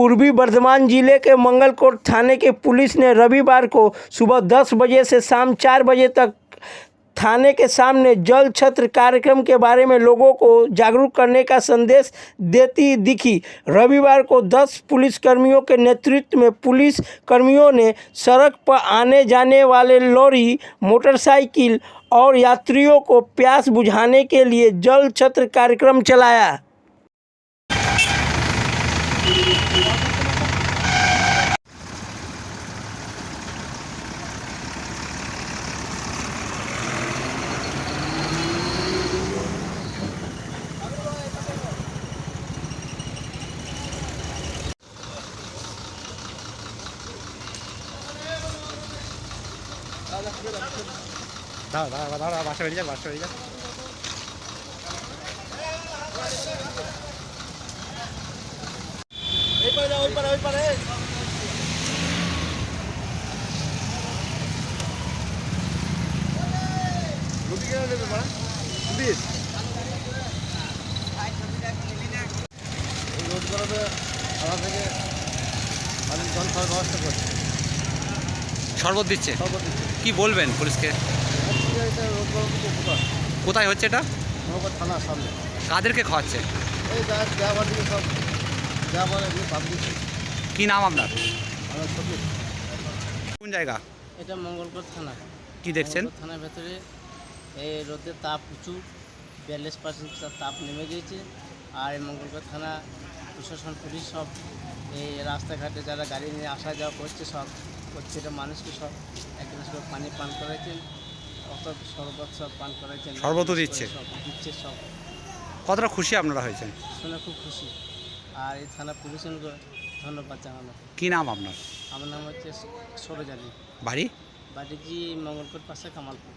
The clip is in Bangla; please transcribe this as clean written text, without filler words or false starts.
पूर्वी बर्धमान जिले के मंगलकोट थाने के पुलिस ने रविवार को सुबह 10 बजे से शाम 4 बजे तक थाने के सामने जल छत्र कार्यक्रम के बारे में लोगों को जागरूक करने का संदेश देती दिखी। रविवार को 10 पुलिसकर्मियों के नेतृत्व में पुलिस कर्मियों ने सड़क पर आने जाने वाले लॉरी, मोटरसाइकिल और यात्रियों को प्यास बुझाने के लिए जल छत्र कार्यक्रम चलाया। দাঁড়া বাসা বেরিয়ে যাক ওই পারে রুটি কেন নেবে মারা রুটির রোড করাতে আমার থেকে অনেক জল খাওয়ার ব্যবস্থা করছে, শরবত দিচ্ছে। কি বলবেন পুলিশকে? কোথায় হচ্ছে এটা? থানার সামনে। কাদেরকে খাওয়াচ্ছে? এই যাবার দিকে সব যাবার পাবলিক। কি নাম আপনার? আমার ছবি। কোন জায়গা? এটা মঙ্গলকোট থানা। কি দেখছেন? থানার ভেতরে এই রোদের তাপ প্রচুর, 42% তাপ নেমে গিয়েছে। আর এই মঙ্গলকোট থানা প্রশাসন পুলিশ সব এই রাস্তাঘাটে যারা গাড়ি নিয়ে আসা যাওয়া করছে সব প্রত্যেকটা মানুষকে সব এক গ্লাস করে পানি পান করাইছেন, অত শরবত সব পান করাইছেন, শরবতও দিচ্ছে সব। কতটা খুশি আপনারা হয়েছেন? শুনে খুব খুশি। আর এই থানা পুলিশকে ধন্যবাদ জানানো। কি নাম আপনার? আমার নাম হচ্ছে সরোজ আলী। বাড়ি? বাড়ি জি মঙ্গলকোট পাশে কামালপুর।